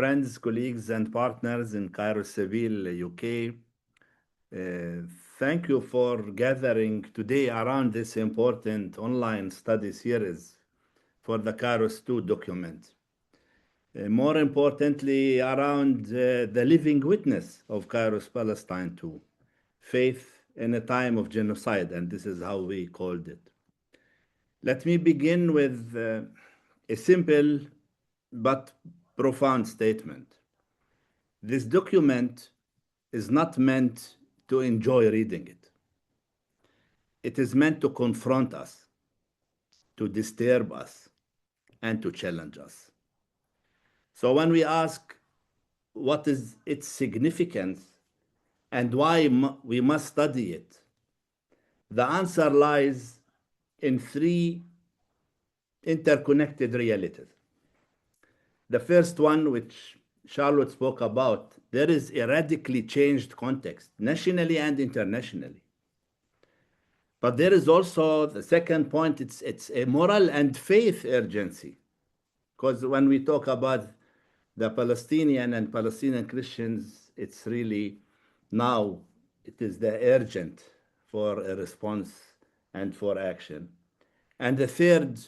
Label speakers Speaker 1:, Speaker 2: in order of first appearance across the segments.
Speaker 1: Friends, colleagues, and partners in Kairos Seville, UK, thank you for gathering today around this important online study series for the Kairos II document. More importantly, around the living witness of Kairos Palestine II, faith in a time of genocide, and this is how we called it. Let me begin with a simple but profound statement. This document is not meant to enjoy reading it. It is meant to confront us, to disturb us, and to challenge us. So when we ask what is its significance and why we must study it, the answer lies in three interconnected realities. The first one, which Charlotte spoke about, there is a radically changed context, nationally and internationally. But there is also the second point, it's a moral and faith urgency. Because when we talk about the Palestinian and Palestinian Christians, it's really now, it is the urgent for a response and for action. And the third,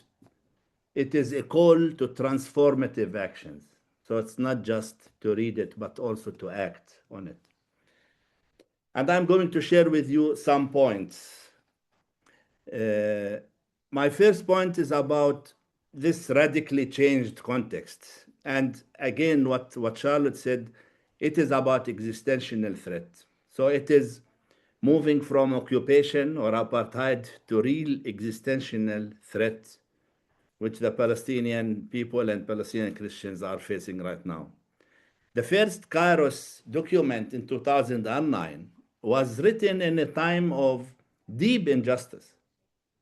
Speaker 1: it is a call to transformative actions. So it's not just to read it, but also to act on it. And I'm going to share with you some points. My first point is about this radically changed context. And again, what Charlotte said, it is about existential threat. So it is moving from occupation or apartheid to real existential threat, which the Palestinian people and Palestinian Christians are facing right now. The first Kairos document in 2009 was written in a time of deep injustice,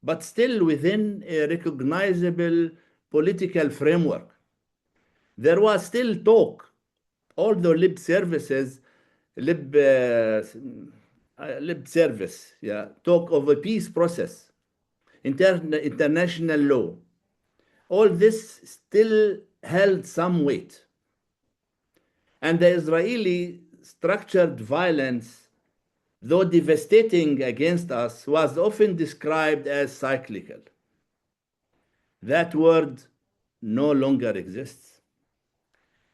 Speaker 1: but still within a recognizable political framework. There was still talk, although lip service, talk of a peace process, international law. All this still held some weight. And the Israeli structured violence, though devastating against us, was often described as cyclical. That word no longer exists.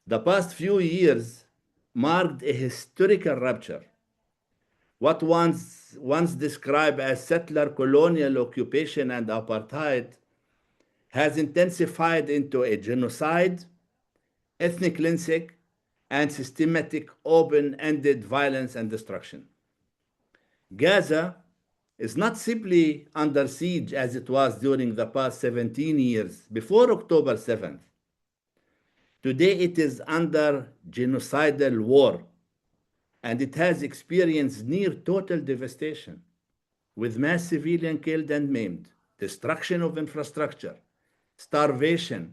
Speaker 1: The past few years marked a historical rupture. What once described as settler colonial occupation and apartheid has intensified into a genocide, ethnic cleansing, and systematic open-ended violence and destruction. Gaza is not simply under siege as it was during the past 17 years before October 7th. Today it is under genocidal war, and it has experienced near total devastation, with mass civilians killed and maimed, destruction of infrastructure, starvation,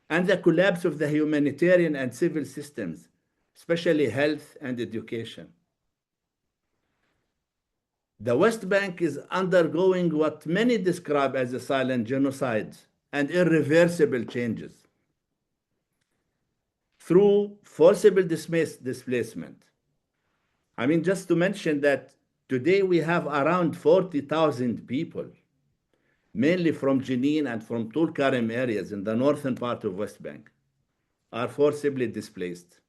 Speaker 1: and the collapse of the humanitarian and civil systems, especially health and education. The West Bank is undergoing what many describe as a silent genocide and irreversible changes through forcible displacement. I mean, just to mention that today we have around 40,000 people, mainly from Jenin and from Tulkarem areas in the northern part of West Bank, are forcibly displaced.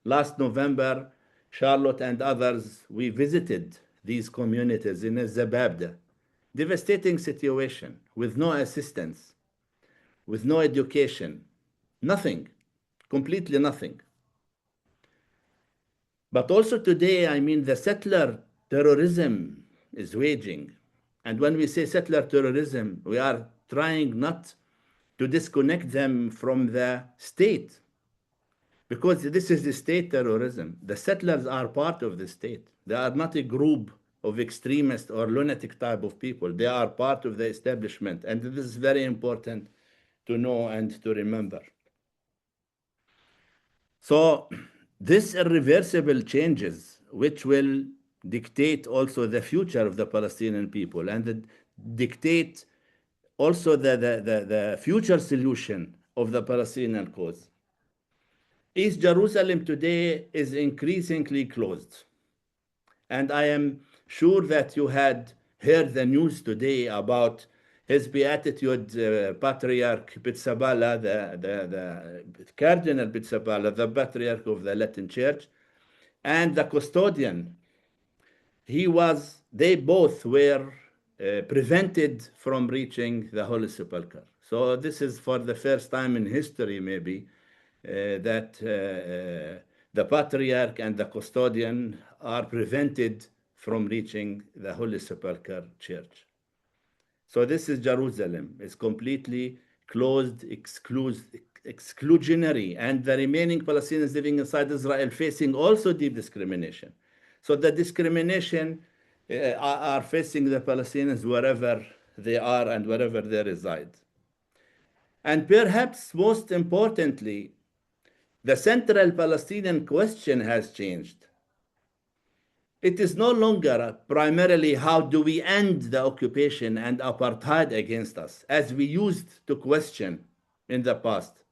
Speaker 1: Last November, Charlotte and others, we visited these communities in Zababda. Devastating situation with no assistance, with no education, nothing, completely nothing. But also today, I mean, the settler terrorism is waging. And when we say settler terrorism, we are trying not to disconnect them from the state, because this is the state terrorism. The settlers are part of the state. They are not a group of extremist or lunatic type of people. They are part of the establishment. And this is very important to know and to remember. So this irreversible changes, which will dictate also the future of the Palestinian people and dictate also the future solution of the Palestinian cause. East Jerusalem today is increasingly closed. And I am sure that you had heard the news today about His Beatitude Patriarch Pizzaballa, the Cardinal Pizzaballa, the Patriarch of the Latin Church, and the custodian. They both were prevented from reaching the Holy Sepulchre. So this is for the first time in history, maybe, that the Patriarch and the custodian are prevented from reaching the Holy Sepulchre Church. So this is Jerusalem. It's completely closed, exclusionary, and the remaining Palestinians living inside Israel facing also deep discrimination. So the discrimination are facing the Palestinians wherever they are and wherever they reside. And perhaps most importantly, the central Palestinian question has changed. It is no longer primarily how do we end the occupation and apartheid against us, as we used to question in the past.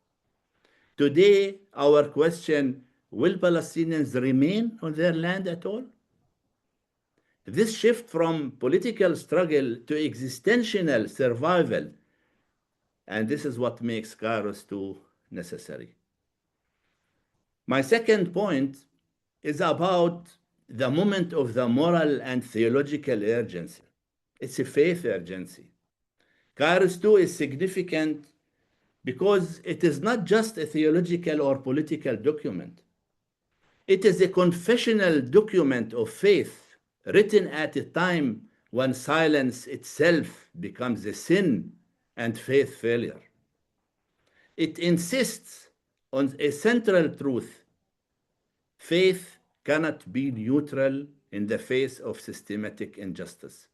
Speaker 1: Today, our question, will Palestinians remain on their land at all? This shift from political struggle to existential survival, and this is what makes Kairos II necessary. My second point is about the moment of the moral and theological urgency. It's a faith urgency. Kairos II is significant because it is not just a theological or political document. It is a confessional document of faith written at a time when silence itself becomes a sin and faith failure. It insists on a central truth. Faith cannot be neutral in the face of systematic injustice.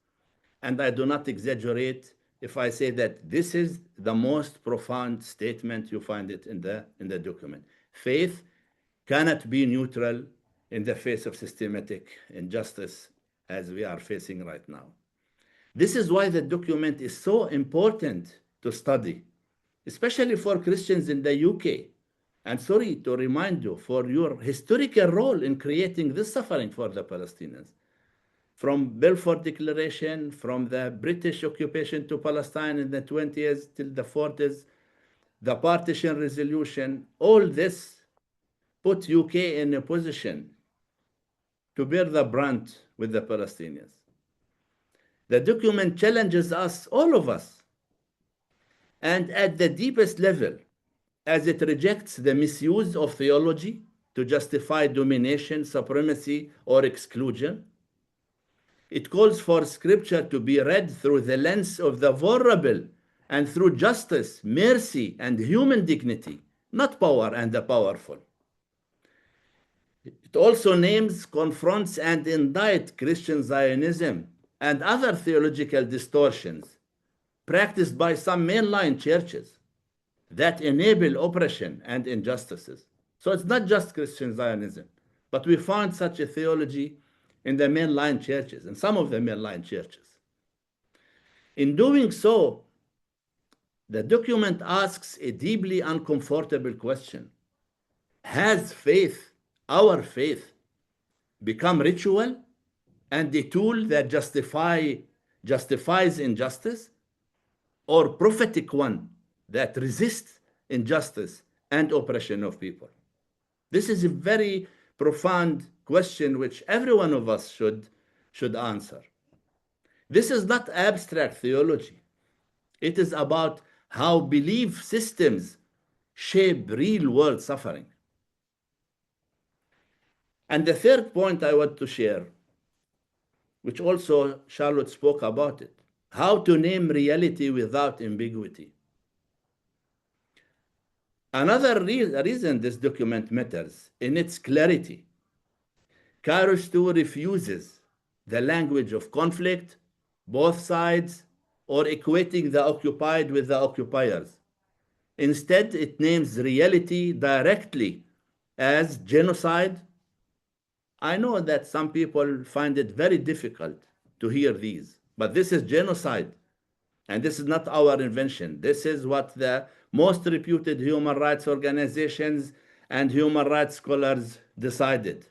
Speaker 1: And I do not exaggerate if I say that this is the most profound statement. You find it in the document. Faith cannot be neutral in the face of systematic injustice as we are facing right now. This is why the document is so important to study, especially for Christians in the UK. And sorry to remind you for your historical role in creating this suffering for the Palestinians. From Balfour Declaration, from the British occupation to Palestine in the 20s till the 40s, the partition resolution, all this put UK in a position to bear the brunt with the Palestinians. The document challenges us, all of us, and at the deepest level, as it rejects the misuse of theology to justify domination, supremacy, or exclusion. It calls for scripture to be read through the lens of the vulnerable and through justice, mercy, and human dignity, not power and the powerful. It also names, confronts, and indicts Christian Zionism and other theological distortions practiced by some mainline churches that enable oppression and injustices. So it's not just Christian Zionism, but we find such a theology in the mainline churches, in some of the mainline churches. In doing so, the document asks a deeply uncomfortable question. Has faith, our faith, become ritual and a tool that justifies injustice, or prophetic one that resists injustice and oppression of people? This is a very profound question which every one of us should answer. This is not abstract theology. It is about how belief systems shape real-world suffering. And the third point I want to share, which also Charlotte spoke about it, how to name reality without ambiguity. Another reason this document matters in its clarity. Kairos II refuses the language of conflict, both sides, or equating the occupied with the occupiers. Instead, it names reality directly as genocide. I know that some people find it very difficult to hear these, but this is genocide. And this is not our invention. This is what the most reputed human rights organizations and human rights scholars decided.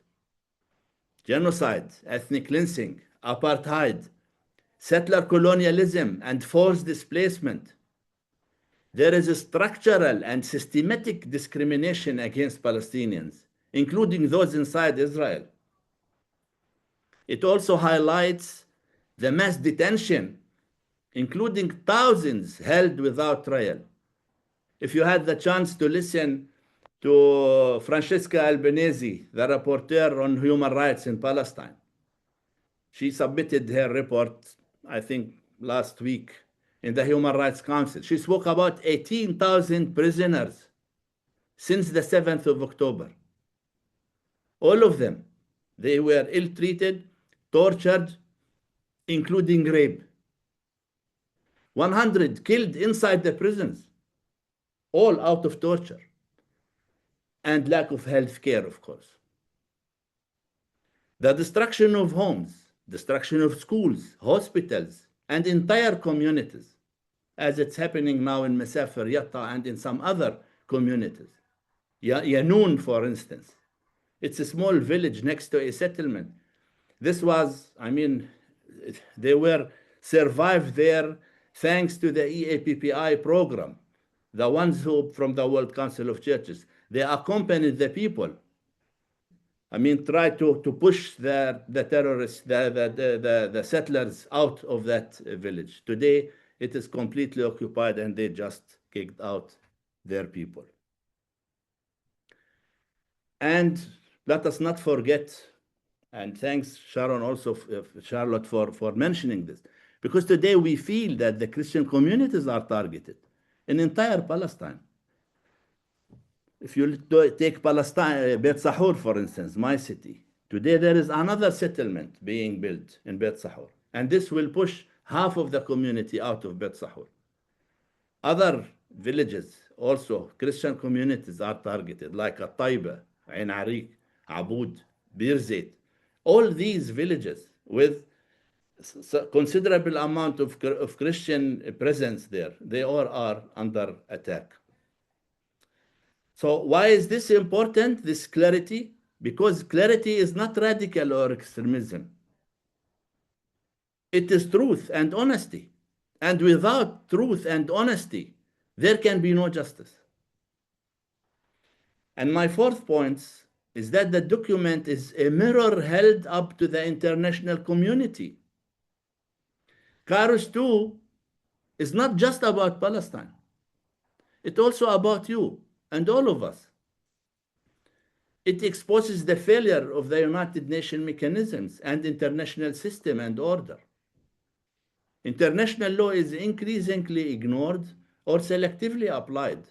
Speaker 1: Genocide, ethnic cleansing, apartheid, settler colonialism, and forced displacement. There is a structural and systematic discrimination against Palestinians, including those inside Israel. It also highlights the mass detention, including thousands held without trial. If you had the chance to listen to Francesca Albanese, the rapporteur on human rights in Palestine, she submitted her report, I think, last week in the Human Rights Council. She spoke about 18,000 prisoners since the 7th of October. All of them, they were ill-treated, tortured, including rape. 100 killed inside the prisons, all out of torture and lack of health care, of course. The destruction of homes, destruction of schools, hospitals, and entire communities, as it's happening now in Masafer, Yatta, and in some other communities. Yanoun, for instance. It's a small village next to a settlement. This was, I mean, they were survived there thanks to the EAPPI program, the ones who from the World Council of Churches. They accompanied the people. I mean, try to push the terrorists, the settlers out of that village. Today, it is completely occupied and they just kicked out their people. And let us not forget, and thanks Sharon also, Charlotte, for mentioning this, because today we feel that the Christian communities are targeted in entire Palestine. If you take Palestine, Beit Sahur, for instance, my city, today there is another settlement being built in Beit Sahur, and this will push half of the community out of Beit Sahur. Other villages, also Christian communities, are targeted, like Taiba, Ain Arik, Aboud, Birzeit. All these villages with considerable amount of Christian presence there, they all are under attack. So why is this important, this clarity? Because clarity is not radical or extremism. It is truth and honesty. And without truth and honesty, there can be no justice. And my fourth point is that the document is a mirror held up to the international community. Kairos II is not just about Palestine. It's also about you and all of us. It exposes the failure of the United Nations mechanisms and international system and order. International law is increasingly ignored or selectively applied.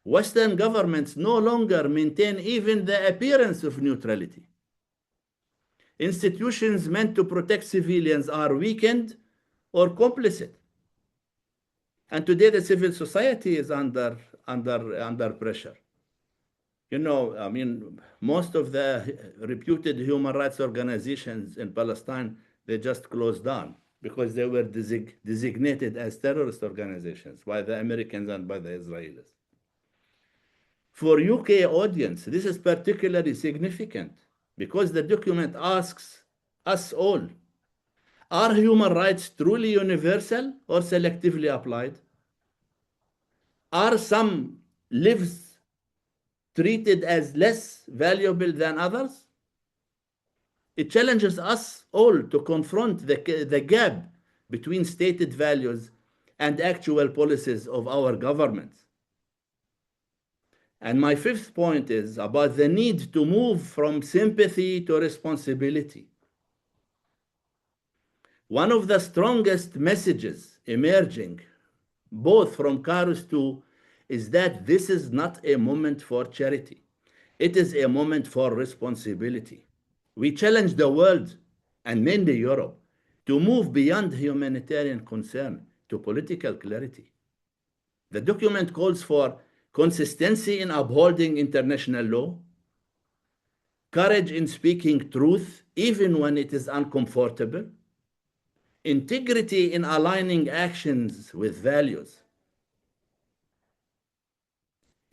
Speaker 1: Western governments no longer maintain even the appearance of neutrality. Institutions meant to protect civilians are weakened or complicit. And today the civil society is under pressure. You know, I mean, most of the reputed human rights organizations in Palestine, they just closed down because they were designated as terrorist organizations by the Americans and by the Israelis. For UK audience, this is particularly significant because the document asks us all, are human rights truly universal or selectively applied? Are some lives treated as less valuable than others? It challenges us all to confront the gap between stated values and actual policies of our governments. And my fifth point is about the need to move from sympathy to responsibility. One of the strongest messages emerging, both from Kairos II, is that this is not a moment for charity. It is a moment for responsibility. We challenge the world, and mainly Europe, to move beyond humanitarian concern to political clarity. The document calls for consistency in upholding international law, courage in speaking truth even when it is uncomfortable, integrity in aligning actions with values.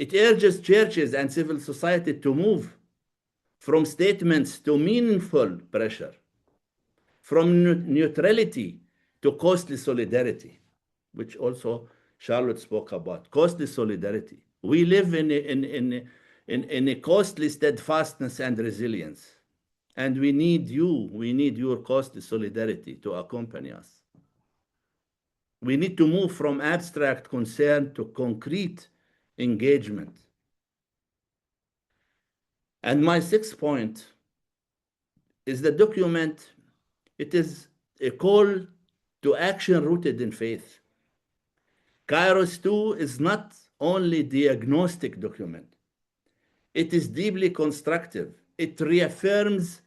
Speaker 1: It urges churches and civil society to move from statements to meaningful pressure, from neutrality to costly solidarity, which also Charlotte spoke about. Costly solidarity. We live in a costly steadfastness and resilience. And we need your costly solidarity to accompany us. We need to move from abstract concern to concrete engagement. And my sixth point is the document, it is a call to action rooted in faith. Kairos II is not only diagnostic document, it is deeply constructive. It reaffirms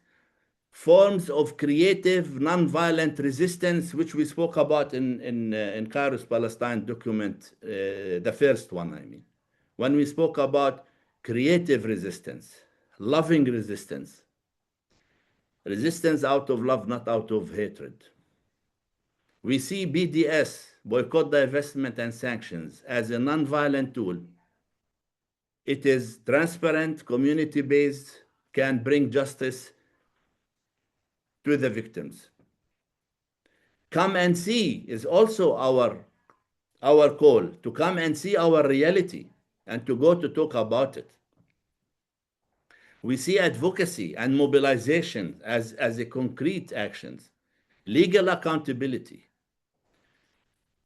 Speaker 1: forms of creative, nonviolent resistance, which we spoke about in Kairos Palestine document, the first one, I mean. When we spoke about creative resistance, loving resistance, resistance out of love, not out of hatred. We see BDS, boycott, divestment, and sanctions, as a nonviolent tool. It is transparent, community-based, can bring justice to the victims. Come and see is also our call, to come and see our reality and to go to talk about it. We see advocacy and mobilization as a concrete actions, legal accountability,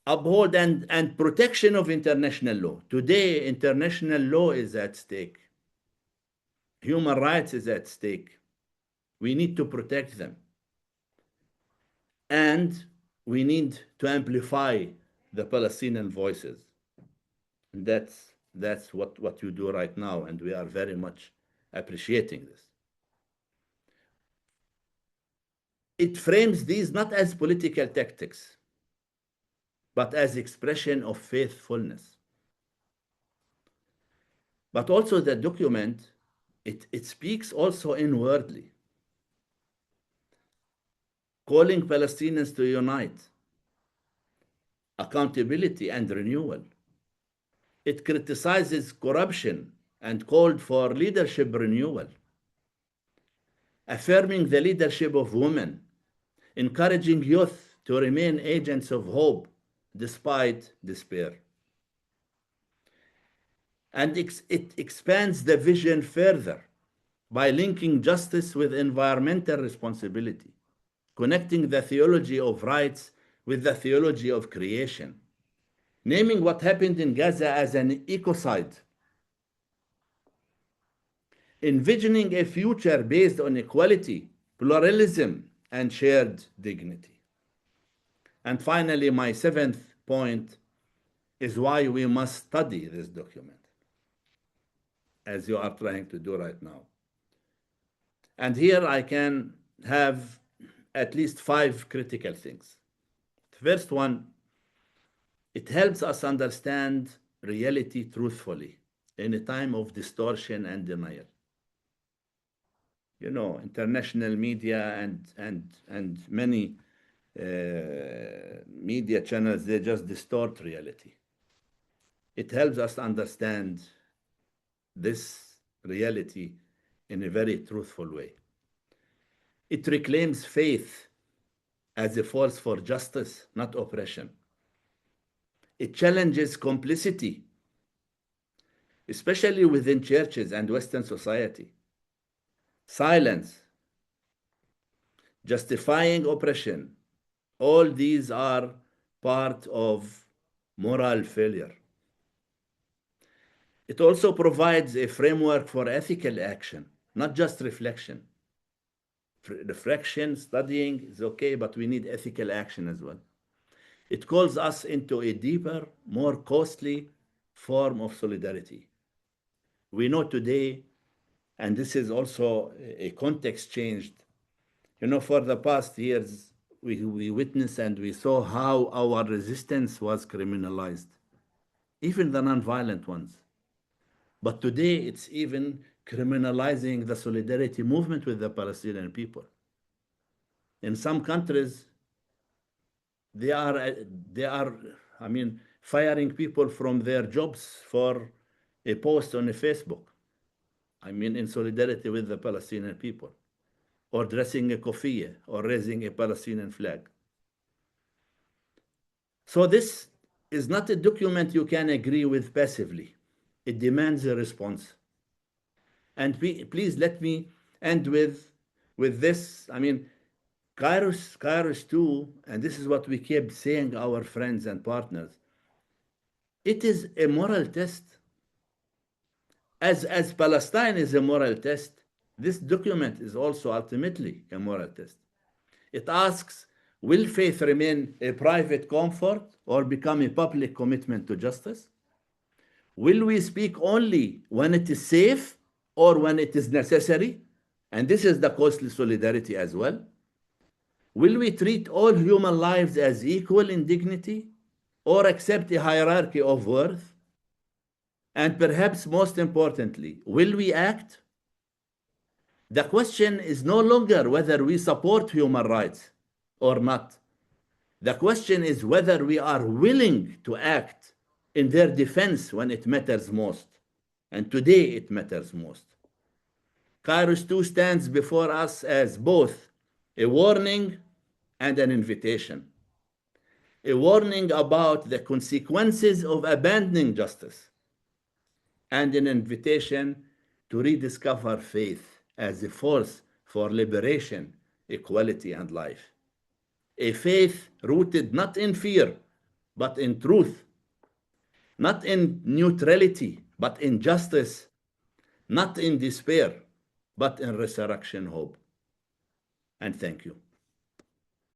Speaker 1: uphold and protection of international law. Today, international law is at stake. Human rights is at stake. We need to protect them. And we need to amplify the Palestinian voices. And that's what you do right now, and we are very much appreciating this. It frames these not as political tactics, but as expression of faithfulness. But also the document, it speaks also inwardly, calling Palestinians to unite, accountability and renewal. It criticizes corruption and called for leadership renewal, affirming the leadership of women, encouraging youth to remain agents of hope despite despair. And it expands the vision further by linking justice with environmental responsibility, connecting the theology of rights with the theology of creation, naming what happened in Gaza as an ecocide, envisioning a future based on equality, pluralism, and shared dignity. And finally, my seventh point is why we must study this document, as you are trying to do right now. And here I can have at least 5 critical things. The first one, it helps us understand reality truthfully in a time of distortion and denial. You know, international media and many media channels, they just distort reality. It helps us understand this reality in a very truthful way. It reclaims faith as a force for justice, not oppression. It challenges complicity, especially within churches and Western society. Silence, justifying oppression, all these are part of moral failure. It also provides a framework for ethical action, not just reflection. Reflection, studying is okay, but we need ethical action as well. It calls us into a deeper, more costly form of solidarity. We know today, and this is also a context changed. You know, for the past years, we witnessed and we saw how our resistance was criminalized, even the nonviolent ones. But today, it's even criminalizing the solidarity movement with the Palestinian people. In some countries, they are, I mean, firing people from their jobs for a post on a Facebook, I mean, in solidarity with the Palestinian people, or dressing a kofiyeh, or raising a Palestinian flag. So this is not a document you can agree with passively. It demands a response. And please let me end with this. I mean, Kairos II, and this is what we keep saying, our friends and partners, it is a moral test. As Palestine is a moral test, this document is also ultimately a moral test. It asks, will faith remain a private comfort or become a public commitment to justice? Will we speak only when it is safe or when it is necessary? And this is the costly solidarity as well. Will we treat all human lives as equal in dignity or accept a hierarchy of worth? And perhaps most importantly, will we act? The question is no longer whether we support human rights or not. The question is whether we are willing to act in their defense when it matters most. And today it matters most. Kairos II stands before us as both a warning and an invitation. A warning about the consequences of abandoning justice, and an invitation to rediscover faith as a force for liberation, equality, and life. A faith rooted not in fear, but in truth, not in neutrality, but in justice, not in despair, but in resurrection hope. And thank you.